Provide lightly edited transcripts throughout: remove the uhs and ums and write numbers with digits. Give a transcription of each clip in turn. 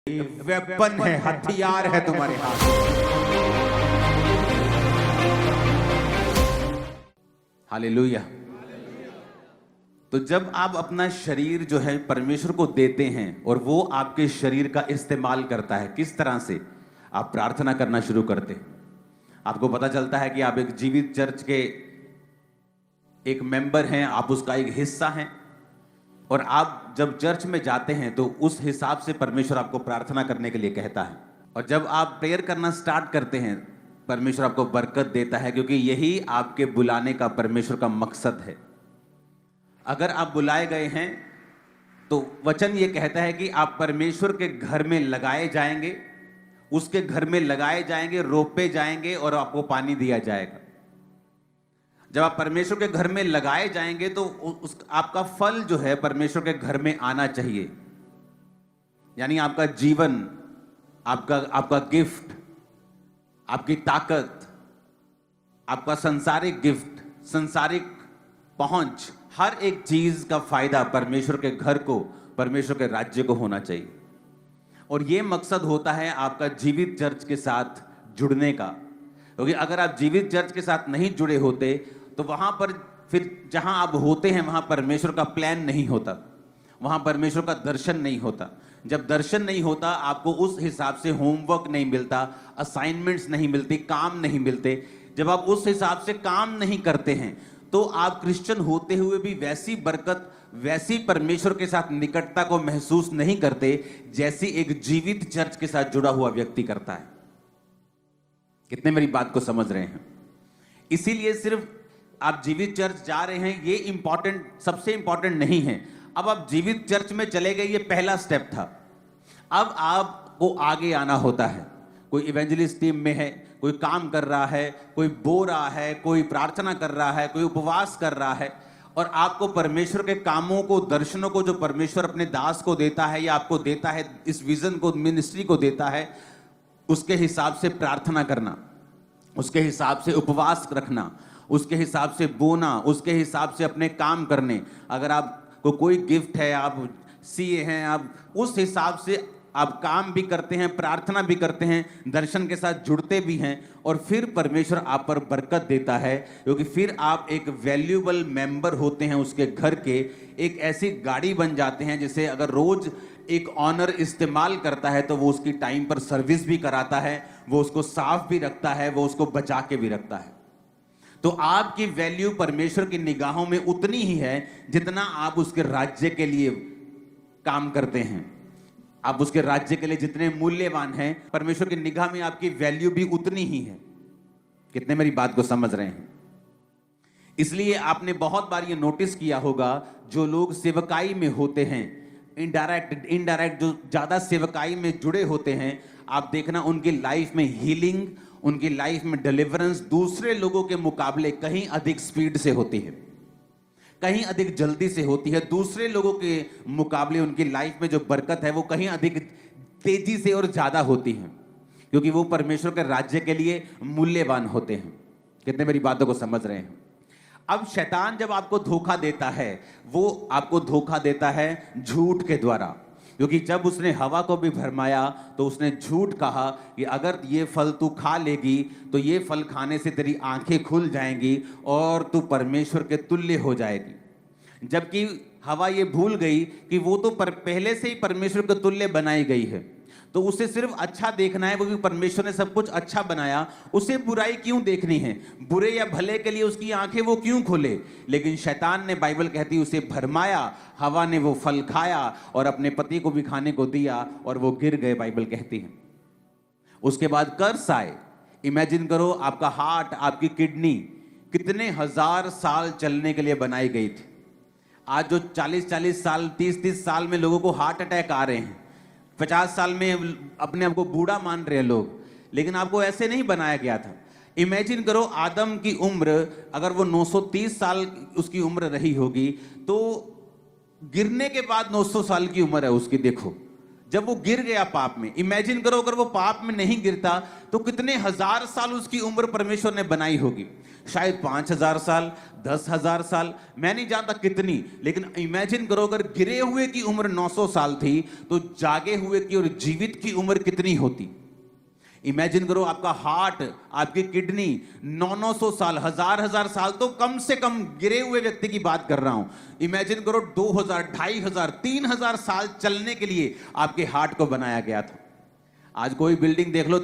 Weapon है, हथियार है तुम्हारे हाथ। हालेलुया। तो जब आप अपना शरीर जो है परमेश्वर को देते हैं और वो आपके शरीर का इस्तेमाल करता है, किस तरह से आप प्रार्थना करना शुरू करते हैं। आपको पता चलता है कि आप एक जीवित चर्च के एक मेंबर हैं, आप उसका एक हिस्सा हैं, और आप जब चर्च में जाते हैं तो उस हिसाब से परमेश्वर आपको प्रार्थना करने के लिए कहता है। और जब आप प्रेयर करना स्टार्ट करते हैं, परमेश्वर आपको बरकत देता है, क्योंकि यही आपके बुलाने का परमेश्वर का मकसद है। अगर आप बुलाए गए हैं तो वचन ये कहता है कि आप परमेश्वर के घर में लगाए जाएंगे, उसके घर में लगाए जाएंगे, रोपे जाएंगे और आपको पानी दिया जाएगा। जब आप परमेश्वर के घर में लगाए जाएंगे तो आपका फल जो है परमेश्वर के घर में आना चाहिए। यानी आपका जीवन, आपका गिफ्ट, आपकी ताकत, आपका संसारिक गिफ्ट, संसारिक पहुंच, हर एक चीज का फायदा परमेश्वर के घर को, परमेश्वर के राज्य को होना चाहिए। और यह मकसद होता है आपका जीवित चर्च के साथ जुड़ने का। क्योंकि अगर आप जीवित चर्च के साथ नहीं जुड़े होते तो वहां पर फिर जहां आप होते हैं वहां परमेश्वर का प्लान नहीं होता, वहां परमेश्वर का दर्शन नहीं होता। जब दर्शन नहीं होता, आपको उस हिसाब से होमवर्क नहीं मिलता, असाइनमेंट्स नहीं मिलती, काम नहीं मिलते। जब आप उस हिसाब से काम नहीं करते हैं तो आप क्रिश्चियन होते हुए भी वैसी बरकत, वैसी परमेश्वर के साथ निकटता को महसूस नहीं करते जैसी एक जीवित चर्च के साथ जुड़ा हुआ व्यक्ति करता है। कितने मेरी बात को समझ रहे हैं? इसीलिए सिर्फ आप जीवित चर्च जा रहे हैं ये इंपॉर्टेंट, सबसे इंपॉर्टेंट नहीं है। अब आप जीवित चर्च में चले गए, ये पहला स्टेप था। अब आपको आगे आना होता है। कोई इवेंजलिस्ट टीम में है, कोई काम कर रहा है, कोई बो रहा है, कोई प्रार्थना कर रहा है, कोई उपवास कर रहा है, और आपको परमेश्वर के कामों को, दर्शनों को जो परमेश्वर अपने दास को देता है या आपको देता है, इस विजन को, मिनिस्ट्री को देता है, उसके हिसाब से प्रार्थना करना, उसके हिसाब से उपवास रखना, उसके हिसाब से बोना, उसके हिसाब से अपने काम करने। अगर आपको कोई गिफ्ट है, आप सीए हैं, आप उस हिसाब से आप काम भी करते हैं, प्रार्थना भी करते हैं, दर्शन के साथ जुड़ते भी हैं, और फिर परमेश्वर आप पर बरकत देता है। क्योंकि फिर आप एक वैल्यूएबल मेंबर होते हैं उसके घर के, एक ऐसी गाड़ी बन जाते हैं जिसे अगर रोज एक ऑनर इस्तेमाल करता है तो वो उसकी टाइम पर सर्विस भी कराता है, वो उसको साफ भी रखता है, वो उसको बचा के भी रखता है। तो आपकी वैल्यू परमेश्वर की निगाहों में उतनी ही है जितना आप उसके राज्य के लिए काम करते हैं। आप उसके राज्य के लिए जितने मूल्यवान हैं, परमेश्वर की निगाह में आपकी वैल्यू भी उतनी ही है। कितने मेरी बात को समझ रहे हैं? इसलिए आपने बहुत बार ये नोटिस किया होगा, जो लोग सेवकाई में होते हैं, इनडायरेक्ट जो ज्यादा सेवकाई में जुड़े होते हैं, आप देखना उनकी लाइफ में हीलिंग, उनकी लाइफ में डिलीवरेंस दूसरे लोगों के मुकाबले कहीं अधिक स्पीड से होती है, कहीं अधिक जल्दी से होती है। दूसरे लोगों के मुकाबले उनकी लाइफ में जो बरकत है वो कहीं अधिक तेजी से और ज्यादा होती है, क्योंकि वो परमेश्वर के राज्य के लिए मूल्यवान होते हैं। कितने मेरी बातों को समझ रहे हैं? अब शैतान जब आपको धोखा देता है, वो आपको धोखा देता है झूठ के द्वारा। क्योंकि जब उसने हवा को भी भरमाया तो उसने झूठ कहा कि अगर ये फल तू खा लेगी तो ये फल खाने से तेरी आंखें खुल जाएंगी और तू परमेश्वर के तुल्य हो जाएगी। जबकि हवा ये भूल गई कि वो तो पहले से ही परमेश्वर के तुल्य बनाई गई है, तो उसे सिर्फ अच्छा देखना है, क्योंकि परमेश्वर ने सब कुछ अच्छा बनाया, उसे बुराई क्यों देखनी है? बुरे या भले के लिए उसकी आंखें वो क्यों खोले? लेकिन शैतान ने, बाइबल कहती है, उसे भरमाया, हवा ने वो फल खाया और अपने पति को भी खाने को दिया और वो गिर गए, बाइबल कहती है। उसके बाद कर्स आए। इमेजिन करो, आपका हार्ट, आपकी किडनी कितने हजार साल चलने के लिए बनाई गई थी। आज जो 40-40 साल, 30-30 साल में लोगों को हार्ट अटैक आ रहे हैं, 50 साल में अपने आप को बूढ़ा मान रहे हैं लोग, लेकिन आपको ऐसे नहीं बनाया गया था। इमेजिन करो, आदम की उम्र अगर वो 930 साल उसकी उम्र रही होगी, तो गिरने के बाद 900 साल की उम्र है उसकी। देखो, जब वो गिर गया पाप में, इमेजिन करो अगर वो पाप में नहीं गिरता तो कितने हजार साल उसकी उम्र परमेश्वर ने बनाई होगी। शायद 5,000 साल, 10,000 साल, मैं नहीं जानता कितनी, लेकिन इमेजिन करो अगर गिरे हुए की उम्र 900 साल थी तो जागे हुए की और जीवित की उम्र कितनी होती। इमेजिन करो आपका हार्ट, आपकी किडनी 900 साल, हजार साल, तो कम से कम गिरे हुए व्यक्ति की बात कर रहा हूं। इमेजिन करो 2000, 2500, 3000 साल चलने के लिए आपके हार्ट को बनाया गया था। आज कोई बिल्डिंग देख लो,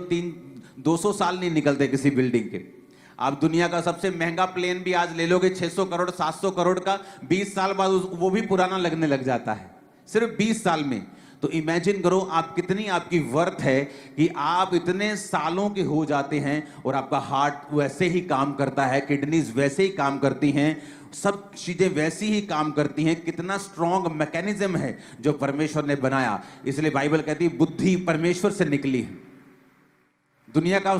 200 साल नहीं निकलते किसी बिल्डिंग के। आप दुनिया का सबसे महंगा प्लेन भी आज ले लोगे 600 करोड़ 700 करोड़ का, 20 साल बाद वो भी पुराना लगने लग जाता है, सिर्फ 20 साल में। तो इमेजिन करो आप कितनी आपकी वर्थ है कि आप इतने सालों के हो जाते हैं और आपका हार्ट वैसे ही काम करता है, किडनीज वैसे ही काम करती हैं, सब चीजें वैसी ही काम करती हैं। कितना स्ट्रॉन्ग मैकेनिज्म है जो परमेश्वर ने बनाया। इसलिए बाइबल कहती है बुद्धि परमेश्वर से निकली है। दुनिया का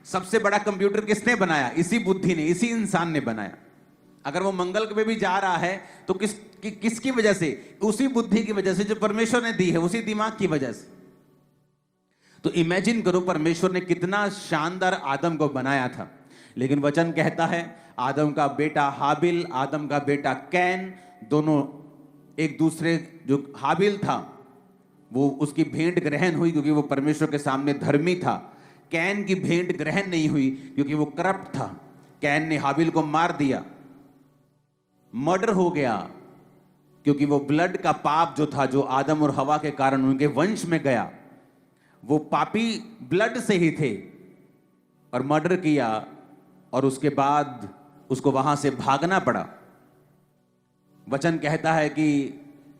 सबसे बड़ा कंप्यूटर किसने बनाया? इसी बुद्धि ने, इसी इंसान ने बनाया। अगर वो मंगल पे भी जा रहा है तो किसकी वजह से? उसी बुद्धि की वजह से जो परमेश्वर ने दी है, उसी दिमाग की वजह से। तो इमेजिन करो परमेश्वर ने कितना शानदार आदम को बनाया था। लेकिन वचन कहता है आदम का बेटा हाबिल, आदम का बेटा कैन, दोनों एक दूसरे, जो हाबिल था वो उसकी भेंट ग्रहण हुई क्योंकि वो परमेश्वर के सामने धर्मी था। कैन की भेंट ग्रहण नहीं हुई क्योंकि वो करप्ट था। कैन ने हाबिल को मार दिया, मर्डर हो गया क्योंकि वो ब्लड का पाप जो था, जो आदम और हवा के कारण उनके वंश में गया, वो पापी ब्लड से ही थे और मर्डर किया और उसके बाद उसको वहां से भागना पड़ा। वचन कहता है कि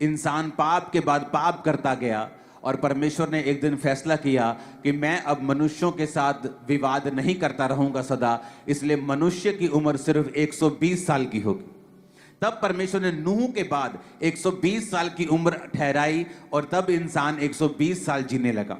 इंसान पाप के बाद पाप करता गया और परमेश्वर ने एक दिन फैसला किया कि मैं अब मनुष्यों के साथ विवाद नहीं करता रहूंगा सदा, इसलिए मनुष्य की उम्र सिर्फ 120 साल की होगी। तब परमेश्वर ने नूह के बाद 120 साल की उम्र ठहराई और तब इंसान 120 साल जीने लगा।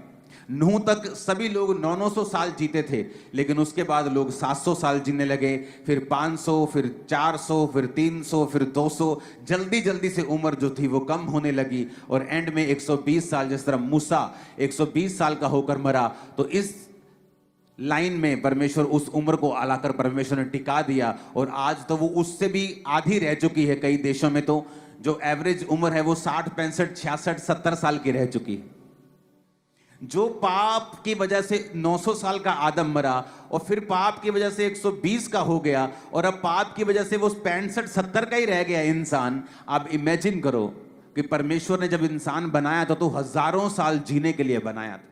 नूह तक सभी लोग 900 साल जीते थे, लेकिन उसके बाद लोग 700 साल जीने लगे, फिर 500, फिर 400, फिर 300, फिर 200। जल्दी जल्दी से उम्र जो थी वो कम होने लगी और एंड में 120 साल, जिस तरह मूसा 120 साल का होकर मरा, तो इस लाइन में परमेश्वर उस उम्र को आलाकर परमेश्वर ने टिका दिया और आज तो वो उससे भी आधी रह चुकी है। कई देशों में तो जो एवरेज उम्र है वो 60, 65, 66, 70 साल की रह चुकी है। जो पाप की वजह से 900 साल का आदम मरा और फिर पाप की वजह से 120 का हो गया और अब पाप की वजह से वो 65, 70 का ही रह गया इंसान। आप इमेजिन करो कि परमेश्वर ने जब इंसान बनाया था तो हजारों साल जीने के लिए बनाया था।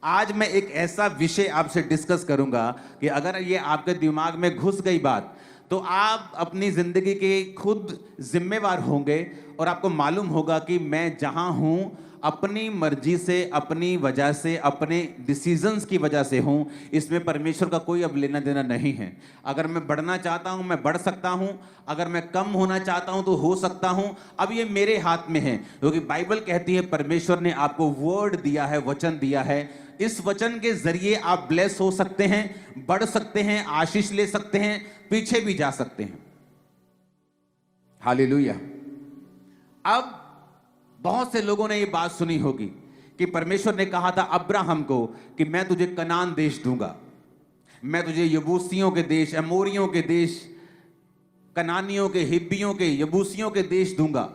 आज मैं एक ऐसा विषय आपसे डिस्कस करूंगा कि अगर ये आपके दिमाग में घुस गई बात तो आप अपनी जिंदगी के खुद जिम्मेवार होंगे और आपको मालूम होगा कि मैं जहां हूं अपनी मर्जी से, अपनी वजह से, अपने डिसीजंस की वजह से हूं, इसमें परमेश्वर का कोई अब लेना देना नहीं है। अगर मैं बढ़ना चाहता हूं मैं बढ़ सकता हूं, अगर मैं कम होना चाहता हूं तो हो सकता हूं। अब ये मेरे हाथ में है, क्योंकि बाइबल कहती है परमेश्वर ने आपको वर्ड दिया है, वचन दिया है। इस वचन के जरिए आप ब्लेस हो सकते हैं, बढ़ सकते हैं, आशीष ले सकते हैं, पीछे भी जा सकते हैं। हालेलुया। अब बहुत से लोगों ने यह बात सुनी होगी कि परमेश्वर ने कहा था अब्राहम को कि मैं तुझे कनान देश दूंगा, मैं तुझे यबूसियों के देश, अमोरियों के देश, कनानियों के, हिब्बियों के, यबूसियों के देश दूंगा।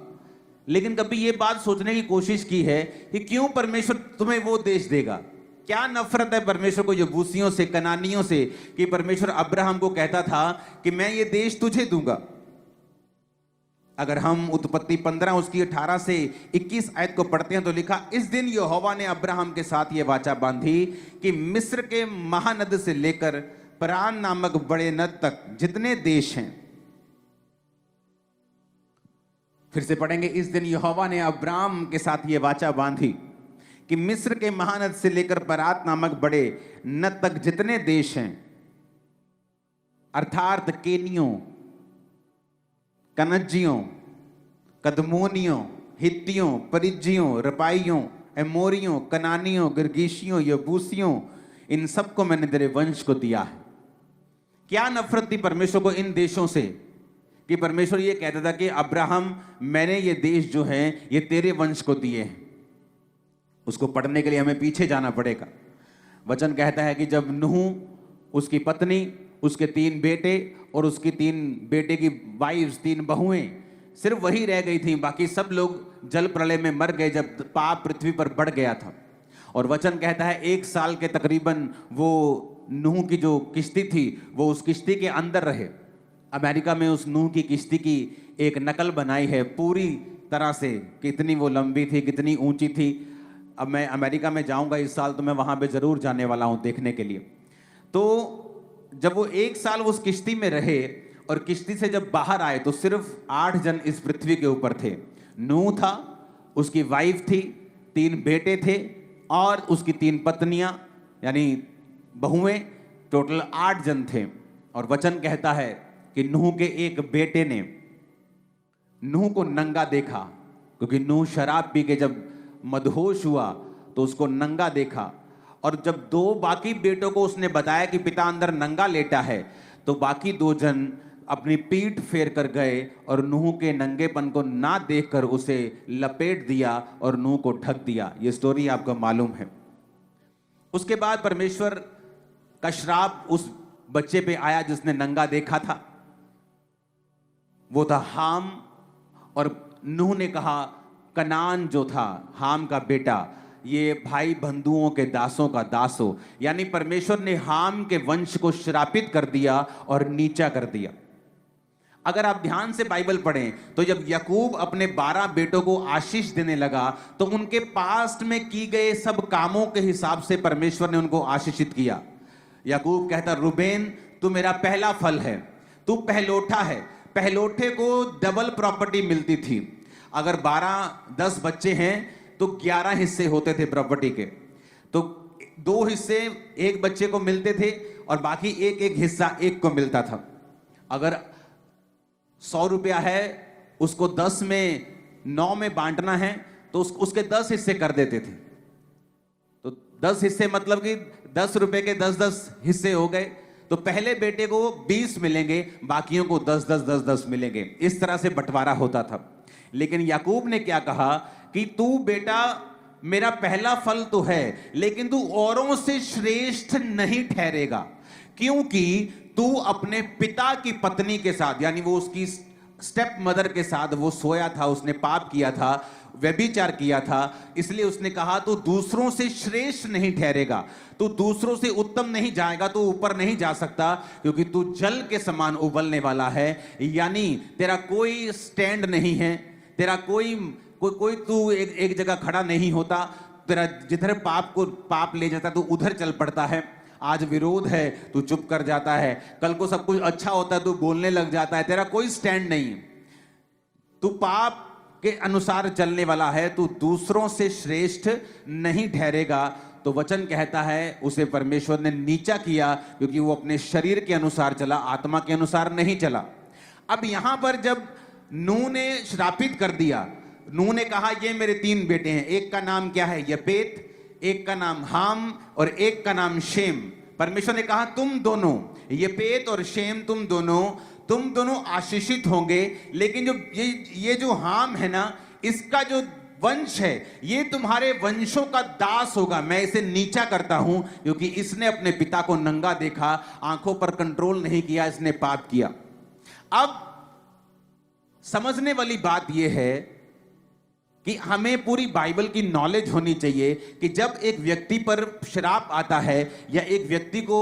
लेकिन कभी यह बात सोचने की कोशिश की है कि क्यों परमेश्वर तुम्हें वो देश देगा? क्या नफरत है परमेश्वर को यबूसियों से, कनानियों से, कि परमेश्वर अब्राहम को कहता था कि मैं ये देश तुझे दूंगा। अगर हम उत्पत्ति 15 उसकी 18 से 21 आयत को पढ़ते हैं तो लिखा, इस दिन यहोवा ने अब्राहम के साथ यह वाचा बांधी कि मिस्र के महानद से लेकर परान नामक बड़े नद तक जितने देश हैं, फिर से पढ़ेंगे, इस दिन यहोवा ने अब्राहम के साथ यह वाचा बांधी कि मिस्र के महानद से लेकर परात नामक बड़े नद तक जितने देश हैं, अर्थात केनियों, कनज्जियों, कदमोनियों, हित्तियों, परिज्जियों, रपाइयों, एमोरियों, कनानियों, गिर्गिशियों, यबूसियों, इन सबको मैंने तेरे वंश को दिया है। क्या नफरत थी परमेश्वर को इन देशों से कि परमेश्वर ये कहता था कि अब्राहम मैंने ये देश जो है ये तेरे वंश को दिए हैं। उसको पढ़ने के लिए हमें पीछे जाना पड़ेगा। वचन कहता है कि जब नूह, उसकी पत्नी उसके 3 बेटे और उसकी 3 बेटे की वाइफ्स, 3 बहुएं, सिर्फ वही रह गई थी। बाकी सब लोग जल प्रलय में मर गए जब पाप पृथ्वी पर बढ़ गया था। और वचन कहता है 1 साल के तकरीबन वो नूह की जो किश्ती थी वो उस किश्ती के अंदर रहे। अमेरिका में उस नूह की किश्ती की एक नकल बनाई है पूरी तरह से, कितनी वो लंबी थी, कितनी ऊंची थी। अब मैं अमेरिका में जाऊंगा इस साल, तो मैं वहां पे जरूर जाने वाला हूं देखने के लिए। तो जब वो 1 साल उस किश्ती में रहे और किश्ती से जब बाहर आए तो सिर्फ 8 जन इस पृथ्वी के ऊपर थे। नूह था, उसकी वाइफ थी, 3 बेटे थे और उसकी 3 पत्नियां यानी बहुएं, टोटल 8 जन थे। और वचन कहता है कि नूह के एक बेटे ने नूह को नंगा देखा, क्योंकि नूह शराब पी के जब मदहोश हुआ तो उसको नंगा देखा। और जब 2 बाकी बेटों को उसने बताया कि पिता अंदर नंगा लेटा है, तो बाकी 2 जन अपनी पीठ फेर कर गए और नूह के नंगेपन को ना देखकर उसे लपेट दिया और नूह को ढक दिया। ये स्टोरी आपको मालूम है। उसके बाद परमेश्वर का श्राप उस बच्चे पे आया जिसने नंगा देखा था, वो था हाम। और नूह ने कहा, कनान जो था हाम का बेटा, ये भाई बंधुओं के दासों का दास हो। यानी परमेश्वर ने हाम के वंश को श्रापित कर दिया और नीचा कर दिया। अगर आप ध्यान से बाइबल पढ़ें तो जब याकूब अपने 12 बेटों को आशीष देने लगा तो उनके पास्ट में की गए सब कामों के हिसाब से परमेश्वर ने उनको आशीषित किया। याकूब कहता, रूबेन तू मेरा पहला फल है, तू पहलोठा है। पहलोठे को डबल प्रॉपर्टी मिलती थी। अगर 12-10 बच्चे हैं तो 11 हिस्से होते थे प्रॉपर्टी के। तो 2 हिस्से एक बच्चे को मिलते थे और बाकी एक हिस्सा एक को मिलता था। अगर 100 रुपया है, उसको 10 में 9 में बांटना है तो उसके 10 हिस्से कर देते थे। तो 10 हिस्से मतलब कि 10 रुपए के 10-10 हिस्से हो गए। तो पहले बेटे को 20 मिलेंगे, बाकियों को 10-10 मिलेंगे। इस तरह से बंटवारा होता था। लेकिन याकूब ने क्या कहा कि तू बेटा मेरा पहला फल तो है, लेकिन तू औरों से श्रेष्ठ नहीं ठहरेगा, क्योंकि तू अपने पिता की पत्नी के साथ, यानी वो उसकी स्टेप मदर के साथ वो सोया था, उसने पाप किया था, व्यभिचार किया था। इसलिए उसने कहा तू दूसरों से श्रेष्ठ नहीं ठहरेगा, तू दूसरों से उत्तम नहीं जाएगा, तू ऊपर नहीं जा सकता, क्योंकि तू जल के समान उबलने वाला है। यानी तेरा कोई स्टैंड नहीं है, तेरा कोई तू एक जगह खड़ा नहीं होता। तेरा जिधर पाप ले जाता तू उधर चल पड़ता है। आज विरोध है तू चुप कर जाता है, कल को सब कुछ अच्छा होता है तू बोलने लग जाता है। तेरा कोई स्टैंड नहीं है, तू पाप के अनुसार चलने वाला है, तू दूसरों से श्रेष्ठ नहीं ठहरेगा। तो वचन कहता है उसे परमेश्वर ने नीचा किया, क्योंकि वो अपने शरीर के अनुसार चला, आत्मा के अनुसार नहीं चला। अब यहां पर जब नूह ने श्रापित कर दिया, नूह ने कहा ये मेरे 3 बेटे हैं, एक का नाम क्या है यपेत, एक का नाम हाम और एक का नाम शेम। परमेश्वर ने कहा तुम दोनों यपेत और शेम तुम दोनों आशीषित होंगे, लेकिन जो ये जो हाम है ना, इसका जो वंश है ये तुम्हारे वंशों का दास होगा। मैं इसे नीचा करता हूं क्योंकि इसने अपने पिता को नंगा देखा, आंखों पर कंट्रोल नहीं किया, इसने पाप किया। अब समझने वाली बात यह है कि हमें पूरी बाइबल की नॉलेज होनी चाहिए कि जब एक व्यक्ति पर श्राप आता है या एक व्यक्ति को